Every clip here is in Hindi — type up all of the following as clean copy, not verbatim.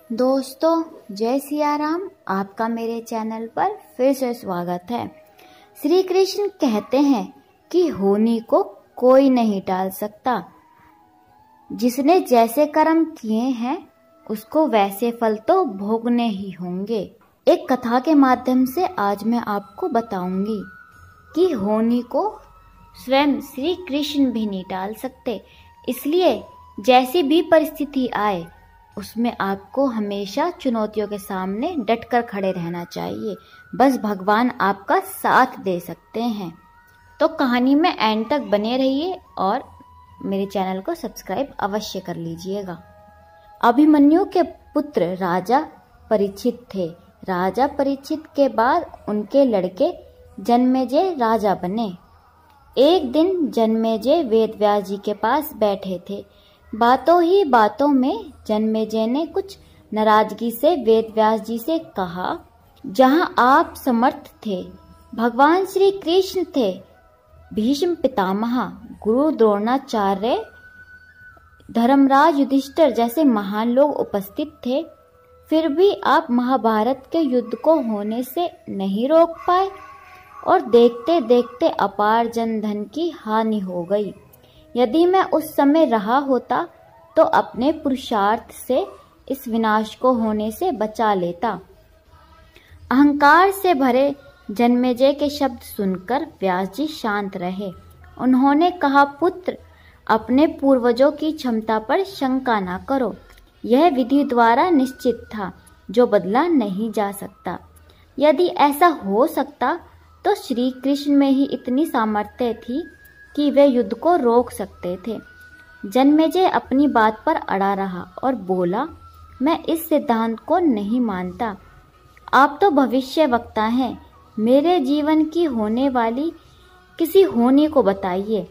दोस्तों, जय सिया राम। आपका मेरे चैनल पर फिर से स्वागत है। श्री कृष्ण कहते हैं कि होनी को कोई नहीं टाल सकता। जिसने जैसे कर्म किए हैं उसको वैसे फल तो भोगने ही होंगे। एक कथा के माध्यम से आज मैं आपको बताऊंगी कि होनी को स्वयं श्री कृष्ण भी नहीं टाल सकते। इसलिए जैसी भी परिस्थिति आए उसमें आपको हमेशा चुनौतियों के सामने डटकर खड़े रहना चाहिए। बस भगवान आपका साथ दे सकते हैं। तो कहानी में एंड तक बने रहिए और मेरे चैनल को सब्सक्राइब अवश्य कर लीजिएगा। अभिमन्यु के पुत्र राजा परीक्षित थे। राजा परीक्षित के बाद उनके लड़के जन्मेजय राजा बने। एक दिन जन्मेजय वेदव्यास जी के पास बैठे थे। बातों ही बातों में जन्मेजय ने कुछ नाराजगी से वेदव्यास जी से कहा, जहां आप समर्थ थे, भगवान श्री कृष्ण थे, भीष्म पितामह, गुरु द्रोणाचार्य, धर्मराज युधिष्ठिर जैसे महान लोग उपस्थित थे, फिर भी आप महाभारत के युद्ध को होने से नहीं रोक पाए और देखते देखते अपार जनधन की हानि हो गई। यदि मैं उस समय रहा होता तो अपने पुरुषार्थ से इस विनाश को होने से बचा लेता। अहंकार से भरे जन्मेजय के शब्द सुनकर व्यास जी शांत रहे। उन्होंने कहा, पुत्र, अपने पूर्वजों की क्षमता पर शंका ना करो। यह विधि द्वारा निश्चित था जो बदला नहीं जा सकता। यदि ऐसा हो सकता तो श्री कृष्ण में ही इतनी सामर्थ्य थी कि वे युद्ध को रोक सकते थे। जन्मेजय अपनी बात पर अड़ा रहा और बोला, मैं इस सिद्धांत को नहीं मानता। आप तो भविष्य वक्ता हैं। मेरे जीवन की होने वाली किसी होनी को बताइए,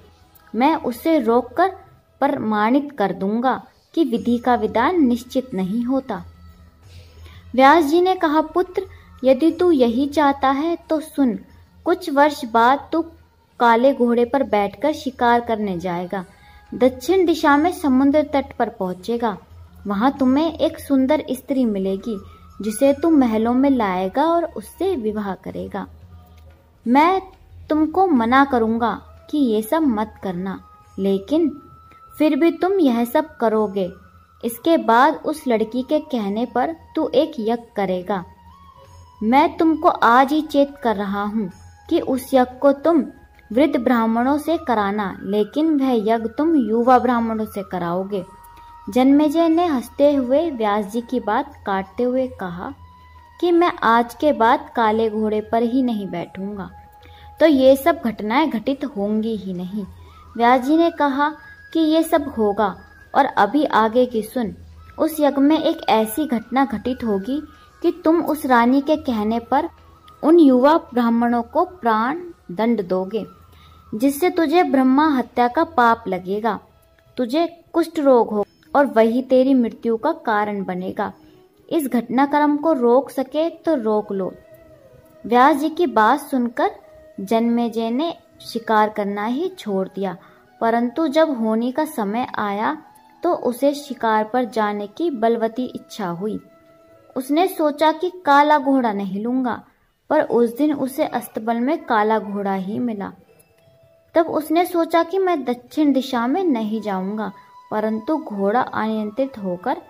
मैं उसे रोककर प्रमाणित कर दूंगा कि विधि का विधान निश्चित नहीं होता। व्यास जी ने कहा, पुत्र, यदि तू यही चाहता है तो सुन। कुछ वर्ष बाद तू काले घोड़े पर बैठकर शिकार करने जाएगा। दक्षिण दिशा में समुद्र तट पर पहुंचेगा। वहां तुम्हें एक सुंदर स्त्री मिलेगी जिसे तू महलों में लाएगा और उससे विवाह करेगा। मैं तुमको मना करूंगा कि ये सब मत करना, लेकिन फिर भी तुम यह सब करोगे। इसके बाद उस लड़की के कहने पर तू एक यज्ञ करेगा। मैं तुमको आज ही चेत कर रहा हूँ कि उस यज्ञ को तुम वृद्ध ब्राह्मणों से कराना, लेकिन वह यज्ञ तुम युवा ब्राह्मणों से कराओगे। जन्मेजय ने हंसते हुए व्यास जी की बात काटते हुए कहा कि मैं आज के बाद काले घोड़े पर ही नहीं बैठूंगा, तो ये सब घटनाएं घटित होंगी ही नहीं। व्यास जी ने कहा कि ये सब होगा, और अभी आगे की सुन। उस यज्ञ में एक ऐसी घटना घटित होगी कि तुम उस रानी के कहने पर उन युवा ब्राह्मणों को प्राण दंड दोगे, जिससे तुझे ब्रह्मा हत्या का पाप लगेगा। तुझे कुष्ठ रोग हो और वही तेरी मृत्यु का कारण बनेगा। इस घटनाक्रम को रोक सके तो रोक लो। व्यास जी की बात सुनकर जन्मेजय ने शिकार करना ही छोड़ दिया, परंतु जब होनी का समय आया तो उसे शिकार पर जाने की बलवती इच्छा हुई। उसने सोचा कि काला घोड़ा नहीं लूंगा, पर उस दिन उसे अस्तबल में काला घोड़ा ही मिला। तब उसने सोचा कि मैं दक्षिण दिशा में नहीं जाऊंगा, परंतु घोड़ा अनियंत्रित होकर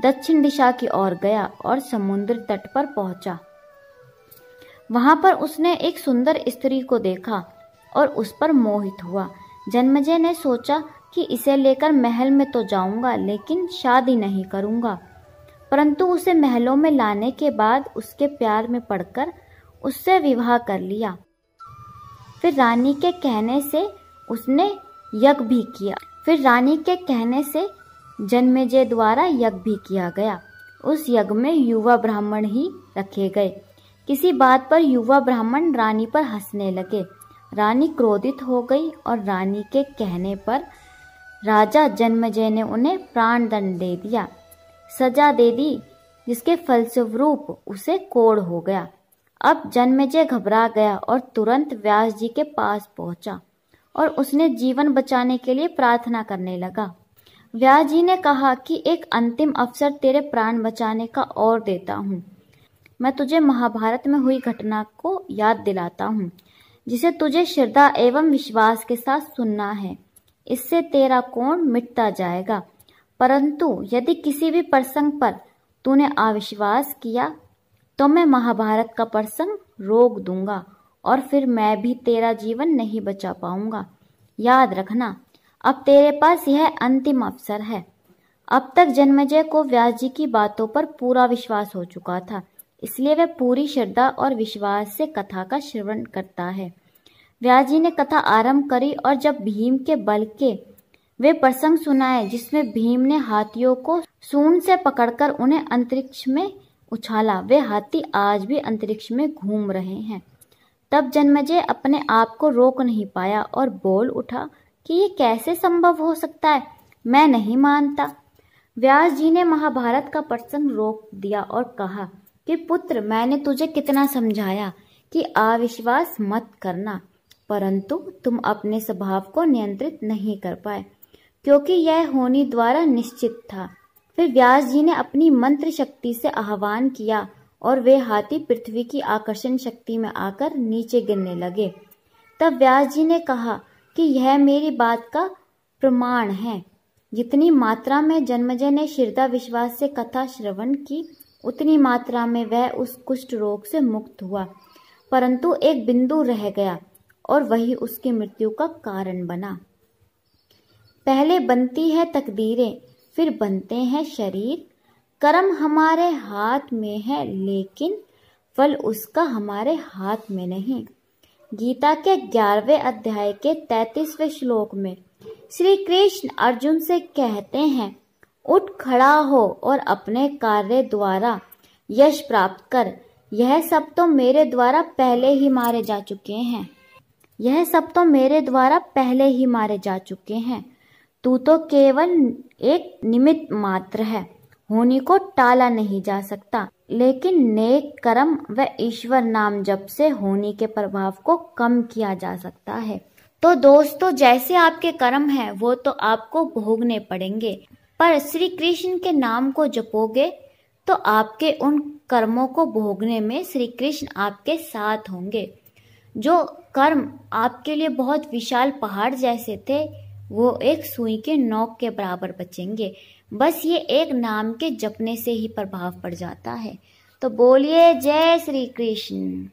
दक्षिण दिशा की ओर गया और समुद्र तट पर पहुंचा। वहां पर उसने एक सुंदर स्त्री को देखा और उस पर मोहित हुआ। जन्मेजय ने सोचा कि इसे लेकर महल में तो जाऊंगा, लेकिन शादी नहीं करूंगा। परंतु उसे महलों में लाने के बाद उसके प्यार में पड़कर उससे विवाह कर लिया। फिर रानी के कहने से उसने यज्ञ भी किया। फिर रानी के कहने से जन्मेजय द्वारा यज्ञ भी किया गया। उस यज्ञ में युवा ब्राह्मण ही रखे गए। किसी बात पर युवा ब्राह्मण रानी पर हंसने लगे। रानी क्रोधित हो गई और रानी के कहने पर राजा जन्मेजय ने उन्हें प्राण दंड दे दिया, सजा दे दी, जिसके फलस्वरूप उसे कोढ़ हो गया। अब जन्मेजय घबरा गया और तुरंत व्यास जी के पास पहुंचा और उसने जीवन बचाने के लिए प्रार्थना करने लगा। व्यास जी ने कहा कि एक अंतिम अवसर तेरे प्राण बचाने का और देता हूँ। मैं तुझे महाभारत में हुई घटना को याद दिलाता हूँ, जिसे तुझे श्रद्धा एवं विश्वास के साथ सुनना है। इससे तेरा कोढ़ मिटता जाएगा। परंतु यदि किसी भी प्रसंग पर तूने अविश्वास किया तो मैं महाभारत का प्रसंग रोक दूंगा और फिर मैं भी तेरा जीवन नहीं बचा पाऊंगा। याद रखना, अब तेरे पास यह अंतिम अवसर है। अब तक जन्मेजय को व्यास जी की बातों पर पूरा विश्वास हो चुका था, इसलिए वह पूरी श्रद्धा और विश्वास से कथा का श्रवण करता है। व्यास जी ने कथा आरंभ करी और जब भीम के बल के वे प्रसंग सुनाए जिसमें भीम ने हाथियों को सूंड से पकड़कर उन्हें अंतरिक्ष में उछाला, वे हाथी आज भी अंतरिक्ष में घूम रहे हैं। तब जन्मेजय अपने आप को रोक नहीं पाया और बोल उठा कि ये कैसे संभव हो सकता है, मैं नहीं मानता। व्यास जी ने महाभारत का प्रसंग रोक दिया और कहा कि पुत्र, मैंने तुझे कितना समझाया कि अविश्वास मत करना, परंतु तुम अपने स्वभाव को नियंत्रित नहीं कर पाए, क्योंकि यह होनी द्वारा निश्चित था। फिर व्यास जी ने अपनी मंत्र शक्ति से आह्वान किया और वे हाथी पृथ्वी की आकर्षण शक्ति में आकर नीचे गिरने लगे। तब व्यास जी ने कहा कि यह मेरी बात का प्रमाण है। जितनी मात्रा में जन्मेजय ने श्रद्धा विश्वास से कथा श्रवण की, उतनी मात्रा में वह उस कुष्ठ रोग से मुक्त हुआ, परंतु एक बिंदु रह गया और वही उसकी मृत्यु का कारण बना। पहले बनती है तकदीरें, फिर बनते हैं शरीर। कर्म हमारे हाथ में है, लेकिन फल उसका हमारे हाथ में नहीं। गीता के 11वें अध्याय के 33वें श्लोक में श्री कृष्ण अर्जुन से कहते हैं, उठ खड़ा हो और अपने कार्य द्वारा यश प्राप्त कर। यह सब तो मेरे द्वारा पहले ही मारे जा चुके हैं। यह सब तो मेरे द्वारा पहले ही मारे जा चुके हैं। तू तो केवल एक निमित्त मात्र है। होनी को टाला नहीं जा सकता, लेकिन नेक कर्म व ईश्वर नाम जप से होनी के प्रभाव को कम किया जा सकता है। तो दोस्तों, जैसे आपके कर्म हैं वो तो आपको भोगने पड़ेंगे, पर श्री कृष्ण के नाम को जपोगे तो आपके उन कर्मों को भोगने में श्री कृष्ण आपके साथ होंगे। जो कर्म आपके लिए बहुत विशाल पहाड़ जैसे थे, वो एक सुई के नोक के बराबर बचेंगे। बस ये एक नाम के जपने से ही प्रभाव पड़ जाता है। तो बोलिए जय श्री कृष्ण।